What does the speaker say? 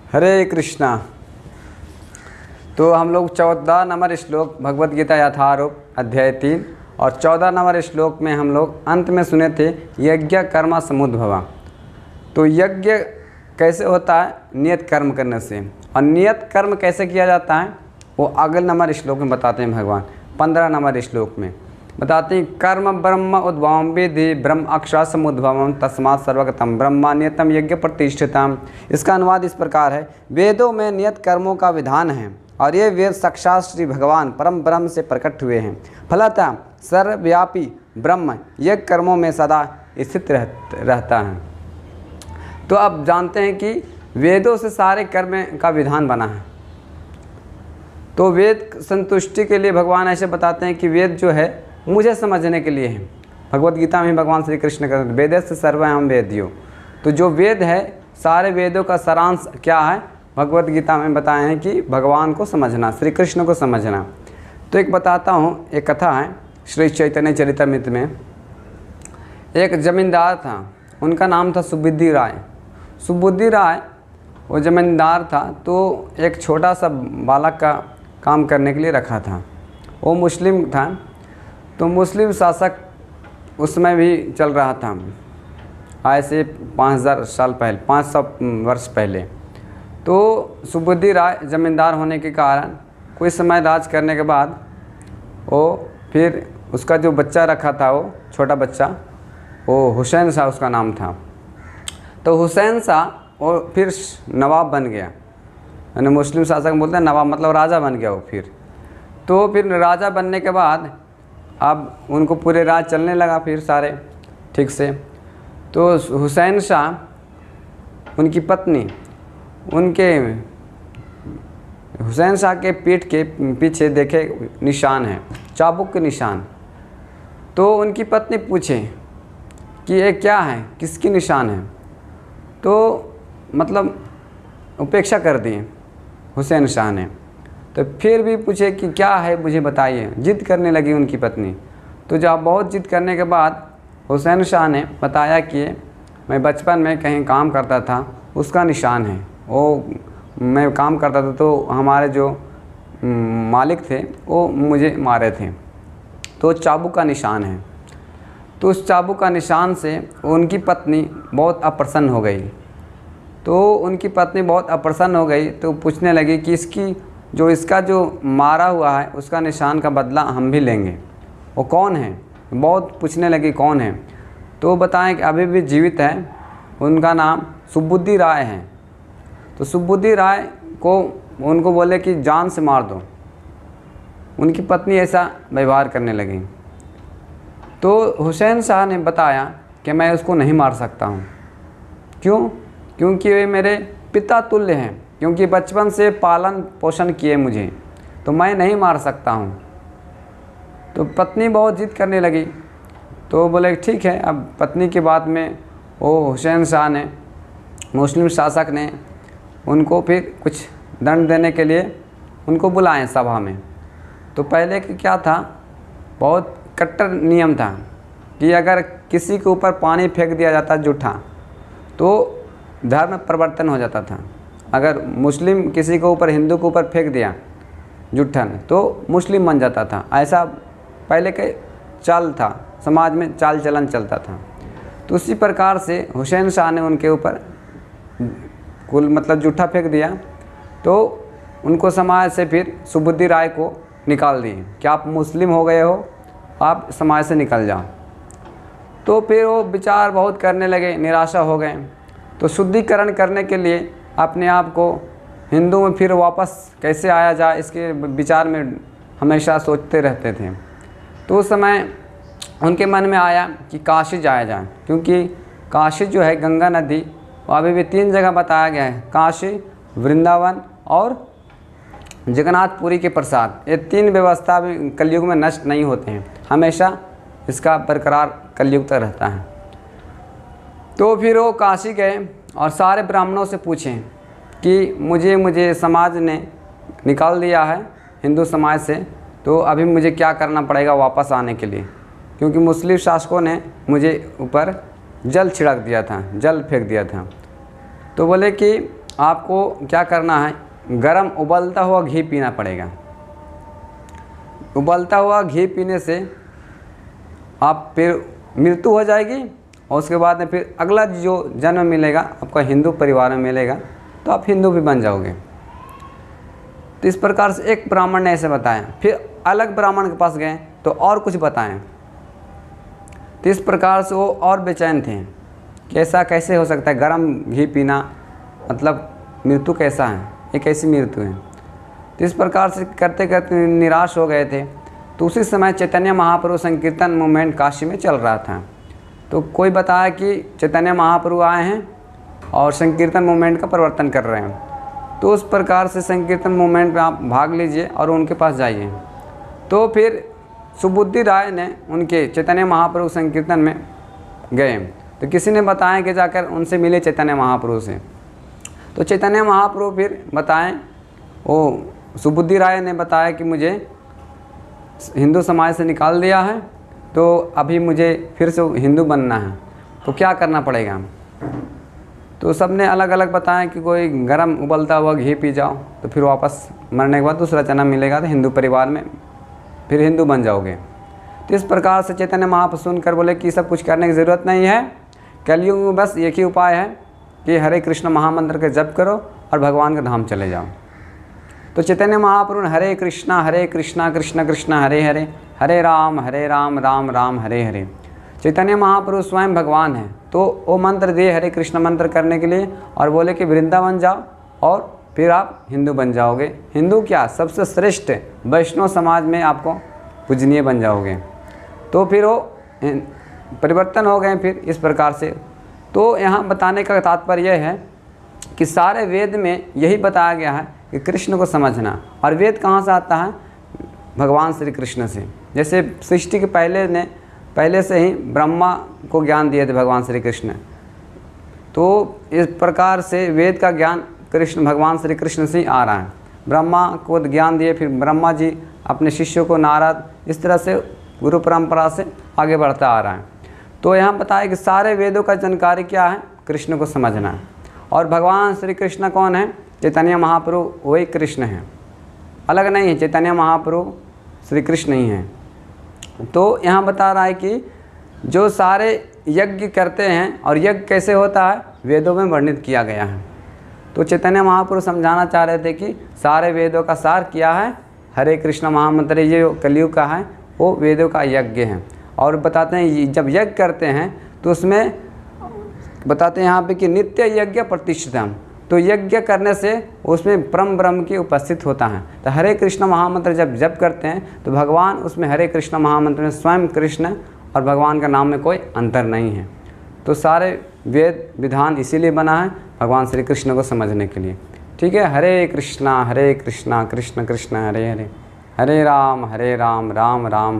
हरे कृष्णा। तो हम लोग 14 नंबर श्लोक भगवत गीता यथारूप अध्याय 3 और 14 नंबर श्लोक में हम लोग अंत में सुने थे यज्ञ कर्म समुद्भवा। तो यज्ञ कैसे होता है? नियत कर्म करने से। और नियत कर्म कैसे किया जाता है वो अगले नंबर श्लोक में बताते हैं भगवान। 15 नंबर श्लोक में बताते हैं कर्म ब्रह्म उद्भवम विधि ब्रह्म अक्षर समुद्भवम तस्मात् सर्वगतम ब्रह्मा नियतम यज्ञ प्रतिष्ठितम। इसका अनुवाद इस प्रकार है, वेदों में नियत कर्मों का विधान है और ये वेद साक्षात श्री भगवान परम ब्रह्म से प्रकट हुए हैं। फलतः सर्वव्यापी ब्रह्म यज्ञ कर्मों में सदा स्थित रहता है। तो अब जानते हैं कि वेदों से सारे कर्म का विधान बना है। तो वेद संतुष्टि के लिए भगवान ऐसे बताते हैं कि वेद जो है मुझे समझने के लिए है। भगवत गीता में भगवान श्री कृष्ण कहते हैं वेदस्य सर्वम वेद्यो। तो जो वेद है सारे वेदों का सारांश क्या है भगवत गीता में बताए हैं कि भगवान को समझना, श्री कृष्ण को समझना। तो एक बताता हूँ, एक कथा है श्री चैतन्य चरितामृत में। एक जमींदार था, उनका नाम था सुबुद्धि राय। सुबुद्धि राय वो जमींदार था, तो एक छोटा सा बालक का काम करने के लिए रखा था। वो मुस्लिम था, तो मुस्लिम शासक उसमें भी चल रहा था आज से 5000 साल पहले, 500 वर्ष पहले। तो सुबुद्धि राय जमींदार होने के कारण कुछ समय राज करने के बाद वो फिर उसका जो बच्चा रखा था, वो छोटा बच्चा, वो हुसैन शाह उसका नाम था। तो हुसैन शाह वो फिर नवाब बन गया, यानी मुस्लिम शासक बोलते हैं नवाब मतलब राजा बन गया वो फिर। तो फिर राजा बनने के बाद अब उनको पूरे राज चलने लगा फिर सारे ठीक से। तो हुसैन शाह उनकी पत्नी, उनके हुसैन शाह के पीठ के पीछे देखे निशान है, चाबुक के निशान। तो उनकी पत्नी पूछे कि ये क्या है, किसकी निशान है? तो मतलब उपेक्षा कर दी हुसैन शाह ने। तो फिर भी पूछे कि क्या है मुझे बताइए, जिद करने लगी उनकी पत्नी। तो जब बहुत जिद करने के बाद हुसैन शाह ने बताया कि मैं बचपन में कहीं काम करता था, उसका निशान है। वो मैं काम करता था तो हमारे जो मालिक थे वो मुझे मारे थे, तो चाबुक का निशान है। तो उस चाबुक का निशान से उनकी पत्नी बहुत अप्रसन्न हो गई। तो उनकी पत्नी बहुत अप्रसन्न हो गई तो पूछने लगी कि इसका जो मारा हुआ है उसका निशान का बदला हम भी लेंगे। वो कौन है? बहुत पूछने लगी कौन है। तो बताएं कि अभी भी जीवित है, उनका नाम सुबुद्धि राय है। तो सुबुद्धि राय को उनको बोले कि जान से मार दो। उनकी पत्नी ऐसा व्यवहार करने लगी। तो हुसैन शाह ने बताया कि मैं उसको नहीं मार सकता हूँ। क्यों? क्योंकि वे मेरे पिता तुल्य हैं, क्योंकि बचपन से पालन पोषण किए मुझे, तो मैं नहीं मार सकता हूँ। तो पत्नी बहुत जिद करने लगी। तो बोले ठीक है। अब पत्नी की बात में वो हुसैन शाह ने, मुस्लिम शासक ने उनको फिर कुछ दंड देने के लिए उनको बुलाए सभा में। तो पहले कि क्या था, बहुत कट्टर नियम था कि अगर किसी के ऊपर पानी फेंक दिया जाता जूठा तो धर्म परिवर्तन हो जाता था। अगर मुस्लिम किसी के ऊपर, हिंदू के ऊपर फेंक दिया जुट्ठन तो मुस्लिम बन जाता था। ऐसा पहले के चाल था, समाज में चाल चलन चलता था। तो उसी प्रकार से हुसैन शाह ने उनके ऊपर कुल मतलब जूठा फेंक दिया। तो उनको समाज से फिर सुबुद्धि राय को निकाल दिए कि आप मुस्लिम हो गए हो, आप समाज से निकल जाओ। तो फिर वो विचार बहुत करने लगे, निराशा हो गए। तो शुद्धिकरण करने के लिए अपने आप को हिंदू में फिर वापस कैसे आया जाए, इसके विचार में हमेशा सोचते रहते थे। तो उस समय उनके मन में आया कि काशी जाया जाए, क्योंकि काशी जो है गंगा नदी, वो अभी भी 3 जगह बताया गया है, काशी, वृंदावन और जगन्नाथपुरी के प्रसाद। ये 3 व्यवस्था भी कलयुग में नष्ट नहीं होते हैं, हमेशा इसका बरकरार कलयुग तक रहता है। तो फिर वो काशी गए और सारे ब्राह्मणों से पूछें कि मुझे समाज ने निकाल दिया है हिंदू समाज से, तो अभी मुझे क्या करना पड़ेगा वापस आने के लिए, क्योंकि मुस्लिम शासकों ने मुझे ऊपर जल छिड़क दिया था, जल फेंक दिया था। तो बोले कि आपको क्या करना है, गरम उबलता हुआ घी पीना पड़ेगा। उबलता हुआ घी पीने से आप फिर मृत्यु हो जाएगी और उसके बाद में फिर अगला जो जन्म मिलेगा आपका हिंदू परिवार में मिलेगा, तो आप हिंदू भी बन जाओगे। तो इस प्रकार से एक ब्राह्मण ने ऐसे बताया। फिर अलग ब्राह्मण के पास गए तो और कुछ बताएं। तो इस प्रकार से वो और बेचैन थे कि ऐसा कैसे हो सकता है, गरम घी पीना मतलब मृत्यु कैसा है, ये कैसी मृत्यु है। तो इस प्रकार से करते करते निराश हो गए थे। तो उसी समय चैतन्य महाप्रभु संकीर्तन मूवमेंट काशी में चल रहा था। तो कोई बताया कि चैतन्य महाप्रभु आए हैं और संकीर्तन मूवमेंट का प्रवर्तन कर रहे हैं। तो उस प्रकार से संकीर्तन मूवमेंट में आप भाग लीजिए और उनके पास जाइए। तो फिर सुबुद्धि राय ने उनके चैतन्य महाप्रभु संकीर्तन में गए। तो किसी ने बताया कि जाकर उनसे मिले चैतन्य महाप्रभु से। तो चैतन्य महाप्रभु फिर बताएं, वो सुबुद्धि राय ने बताया कि मुझे हिंदू समाज से निकाल दिया है, तो अभी मुझे फिर से हिंदू बनना है, तो क्या करना पड़ेगा। तो सब ने अलग अलग बताया कि कोई गरम उबलता हुआ घी पी जाओ, तो फिर वापस मरने के बाद दूसरा जन्म मिलेगा, तो हिंदू परिवार में फिर हिंदू बन जाओगे। तो इस प्रकार से चैतन्य महाप्रभु सुनकर बोले कि सब कुछ करने की ज़रूरत नहीं है, कलयुग में बस एक ही उपाय है कि हरे कृष्ण महामंत्र के जप करो और भगवान के धाम चले जाओ। तो चैतन्य महाप्रभु ने हरे कृष्णा कृष्ण कृष्ण हरे हरे, हरे राम राम राम हरे हरे। चैतन्य महाप्रभु स्वयं भगवान है, तो वो मंत्र दिए हरे कृष्ण मंत्र करने के लिए और बोले कि वृंदावन जाओ और फिर आप हिंदू बन जाओगे। हिंदू क्या, सबसे श्रेष्ठ वैष्णव समाज में आपको पूजनीय बन जाओगे। तो फिर वो परिवर्तन हो गए फिर इस प्रकार से। तो यहाँ बताने का तात्पर्य यह है कि सारे वेद में यही बताया गया है कि कृष्ण को समझना। और वेद कहाँ से आता है, भगवान श्री कृष्ण से। जैसे सृष्टि के पहले से ही ब्रह्मा को ज्ञान दिए थे भगवान श्री कृष्ण, तो इस प्रकार से वेद का ज्ञान कृष्ण भगवान श्री कृष्ण से ही आ रहा है। ब्रह्मा को ज्ञान दिए, फिर ब्रह्मा जी अपने शिष्यों को नारद, इस तरह से गुरु परंपरा से आगे बढ़ता आ रहा है। तो यहाँ बताया कि सारे वेदों का जानकारी क्या है, कृष्ण को समझना है। और भगवान श्री कृष्ण कौन है, चैतन्य महाप्रभु वही कृष्ण है, अलग नहीं है। चैतन्य महाप्रभु श्री कृष्ण ही हैं। तो यहाँ बता रहा है कि जो सारे यज्ञ करते हैं, और यज्ञ कैसे होता है वेदों में वर्णित किया गया है। तो चैतन्य महाप्रभु समझाना चाह रहे थे कि सारे वेदों का सार किया है, हरे कृष्ण महामंत्र ये कलयुग का है, वो वेदों का यज्ञ है। और बताते हैं जब यज्ञ करते हैं तो उसमें बताते हैं यहाँ पे कि नित्य यज्ञ प्रतिष्ठितम। तो यज्ञ करने से उसमें परम ब्रह्म की उपस्थित होता है। तो हरे कृष्ण महामंत्र जब जप करते हैं तो भगवान उसमें हरे कृष्ण महामंत्र में स्वयं कृष्ण और भगवान का नाम में कोई अंतर नहीं है। तो सारे वेद विधान इसीलिए बना है, भगवान श्री कृष्ण को समझने के लिए। ठीक है, हरे कृष्णा कृष्ण कृष्ण हरे हरे, हरे राम राम राम